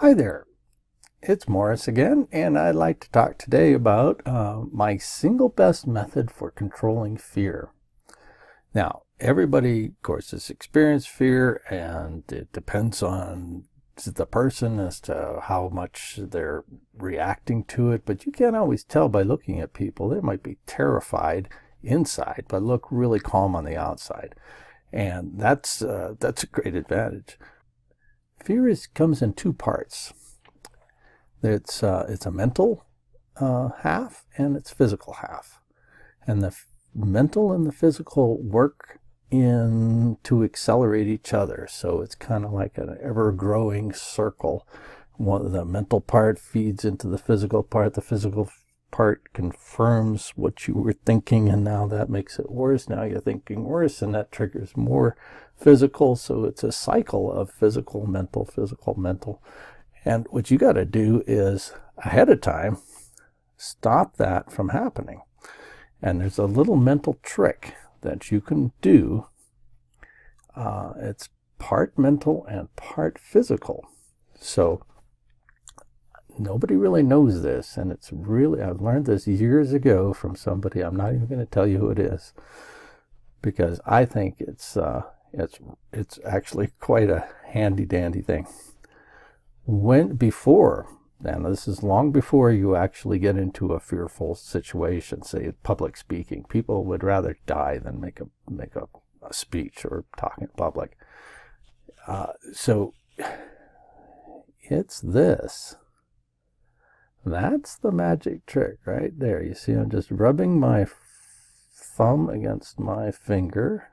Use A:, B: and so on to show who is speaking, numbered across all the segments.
A: Hi there, it's Morris again, and I'd like to talk today about my single best method for controlling fear. Now, everybody, of course, has experienced fear, and it depends on the person as to how much they're reacting to it, but you can't always tell by looking at people. They might be terrified inside, but look really calm on the outside, and that's a great advantage. Fear comes in two parts. It's a mental half and it's physical half, and the mental and the physical work in to accelerate each other. So it's kind of like an ever-growing circle. The mental part feeds into the physical part. The physical part confirms what you were thinking, and now that makes it worse. Now you're thinking worse, and that triggers more physical. So it's a cycle of physical, mental, physical, mental. And what you got to do is, ahead of time, stop that from happening. And there's a little mental trick that you can do. It's part mental and part physical. So nobody really knows this, and it's really, I've learned this years ago from somebody. I'm not even going to tell you who it is, because I think it's actually quite a handy dandy thing. And this is long before you actually get into a fearful situation, say public speaking. People would rather die than make a speech or talk in public. So it's this. That's the magic trick right there. You see, I'm just rubbing my thumb against my finger,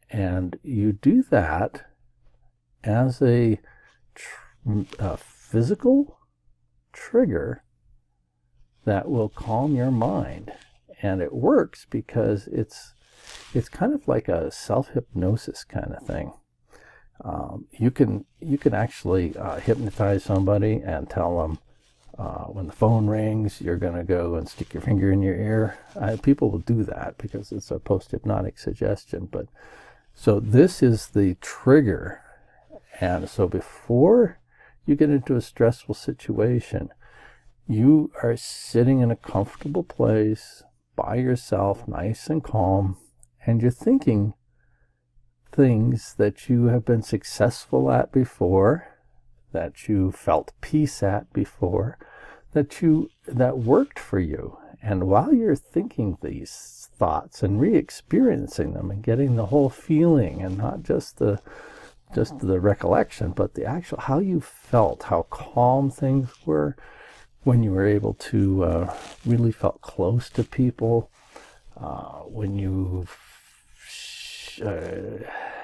A: and you do that as a physical trigger that will calm your mind. And it works because it's kind of like a self-hypnosis kind of thing. You can actually hypnotize somebody and tell them when the phone rings, you're going to go and stick your finger in your ear. People will do that because it's a post-hypnotic suggestion. But so this is the trigger. And so before you get into a stressful situation, you are sitting in a comfortable place by yourself, nice and calm, and you're thinking things that you have been successful at before, that you felt peace at before, that worked for you. And while you're thinking these thoughts and re-experiencing them and getting the whole feeling, and not just the recollection, but the actual, how you felt, how calm things were when you were able to really felt close to people, when you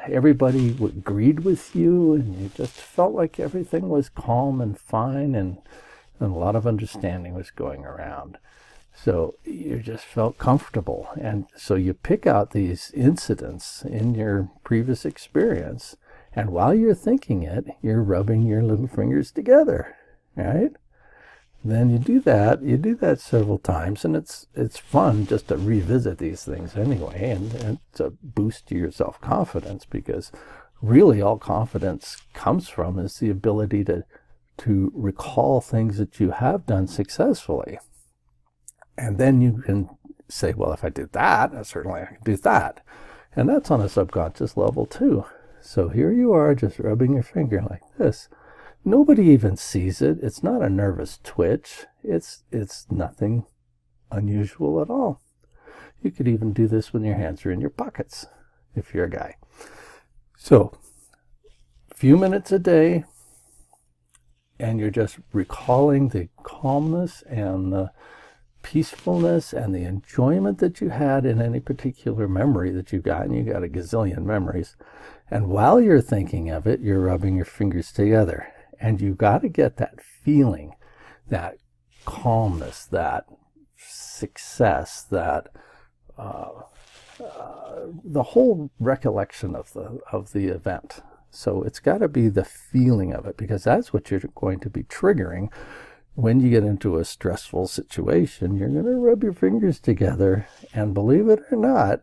A: everybody agreed with you, and you just felt like everything was calm and fine, and a lot of understanding was going around. So you just felt comfortable. And so you pick out these incidents in your previous experience, and while you're thinking it, you're rubbing your little fingers together, right? Then you do that several times, and it's fun just to revisit these things anyway, and to boost your self-confidence, because really all confidence comes from is the ability to recall things that you have done successfully. And then you can say, well, if I did that, certainly I can do that. And that's on a subconscious level too. So here you are, just rubbing your finger like this. Nobody even sees it. It's not a nervous twitch. It's nothing unusual at all. You could even do this when your hands are in your pockets, if you're a guy. So, a few minutes a day, and you're just recalling the calmness and the peacefulness and the enjoyment that you had in any particular memory that you got, and you got a gazillion memories. And while you're thinking of it, you're rubbing your fingers together. And you got to get that feeling, that calmness, that success, that the whole recollection of the event. So it's got to be the feeling of it, because that's what you're going to be triggering when you get into a stressful situation. You're going to rub your fingers together, and believe it or not,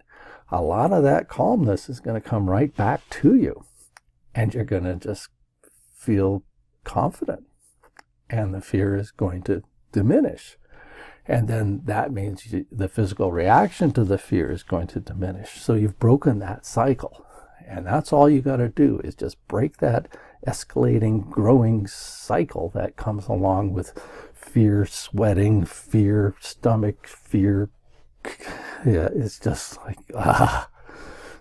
A: a lot of that calmness is going to come right back to you, and you're going to just feel confident, and the fear is going to diminish. And then that means the physical reaction to the fear is going to diminish. So you've broken that cycle. And that's all you got to do, is just break that escalating, growing cycle that comes along with fear, sweating, fear, stomach, fear. Yeah, it's just like, ah.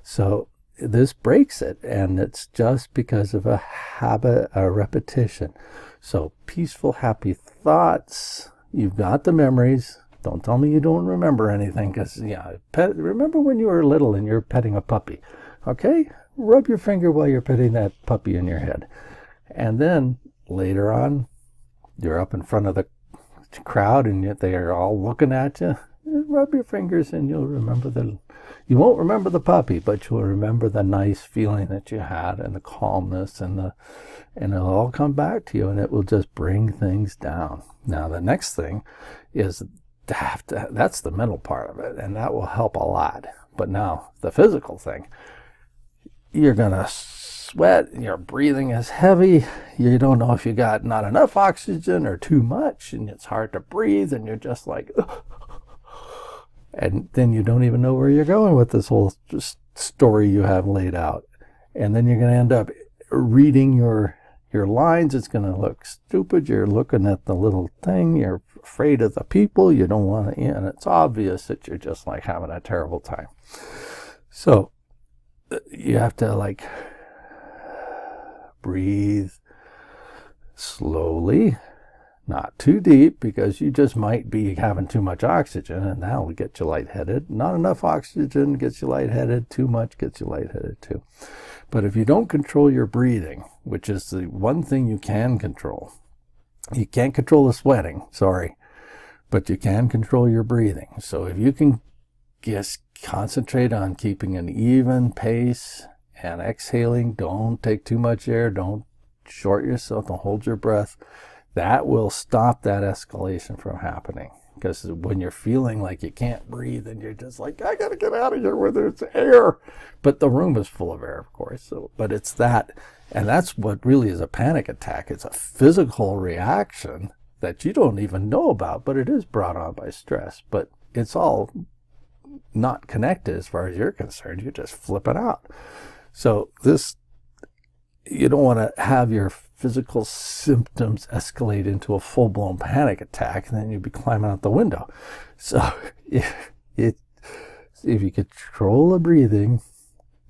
A: So this breaks it, and it's just because of a habit, a repetition. So peaceful, happy thoughts. You've got the memories. Don't tell me you don't remember anything, because, yeah, remember when you were little and you're petting a puppy. Okay? Rub your finger while you're petting that puppy in your head. And then later on, you're up in front of the crowd and they are all looking at you. Rub your fingers and you'll remember you won't remember the puppy, but you'll remember the nice feeling that you had and the calmness, and it'll all come back to you, and it will just bring things down. Now, the next thing is that's the mental part of it, and that will help a lot. But now the physical thing, you're going to sweat, your breathing is heavy, you don't know if you got not enough oxygen or too much, and it's hard to breathe, and you're just like, and then you don't even know where you're going with this whole story you have laid out. And then you're going to end up reading your lines. It's going to look stupid. You're looking at the little thing. You're afraid of the people. You don't want to, and it's obvious that you're just like having a terrible time. So you have to like breathe slowly, not too deep, because you just might be having too much oxygen, and that'll get you lightheaded. Not enough oxygen gets you lightheaded. Too much gets you lightheaded too. But if you don't control your breathing, which is the one thing you can control, you can't control the sweating, sorry, but you can control your breathing. So if you can just concentrate on keeping an even pace and exhaling, don't take too much air, don't short yourself, don't hold your breath, that will stop that escalation from happening. Because when you're feeling like you can't breathe and you're just like, I gotta get out of here where there's air, but the room is full of air, of course. So, but it's that, and that's what really is a panic attack. It's a physical reaction that you don't even know about, but it is brought on by stress. But it's all not connected as far as you're concerned. You're just flipping out. So you don't want to have your physical symptoms escalate into a full-blown panic attack, and then you'd be climbing out the window. So if you control the breathing,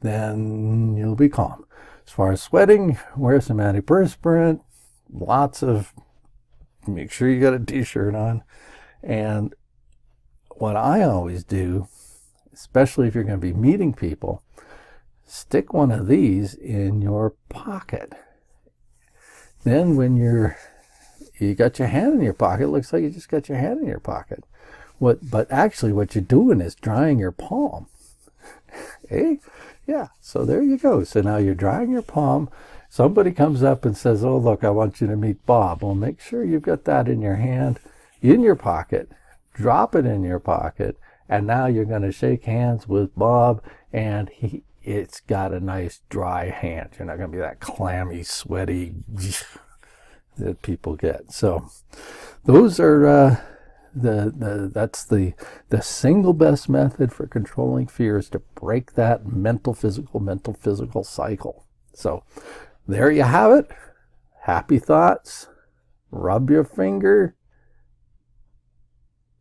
A: then you'll be calm. As far as sweating, wear some antiperspirant, make sure you got a t-shirt on. And what I always do, especially if you're going to be meeting people, stick one of these in your pocket. Then when you got your hand in your pocket, it looks like you just got your hand in your pocket. But actually what you're doing is drying your palm. Hey? Yeah, so there you go. So now you're drying your palm. Somebody comes up and says, oh, look, I want you to meet Bob. Well, make sure you've got that in your hand, in your pocket. Drop it in your pocket. And now you're going to shake hands with Bob, and it's got a nice dry hand. You're not going to be that clammy, sweaty that people get. So those are that's the single best method for controlling fear, is to break that mental physical cycle. So there you have it. Happy thoughts. Rub your finger.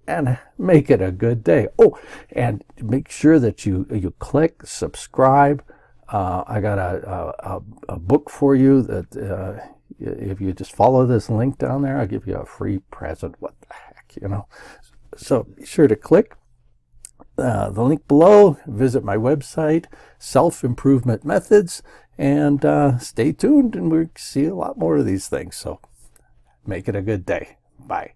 A: And make it a good day. Oh, and make sure that you click subscribe. I got a book for you that if you just follow this link down there, I'll give you a free present. What the heck, you know? So be sure to click the link below. Visit my website, Self-Improvement Methods, and stay tuned, and we'll see a lot more of these things. So make it a good day. Bye.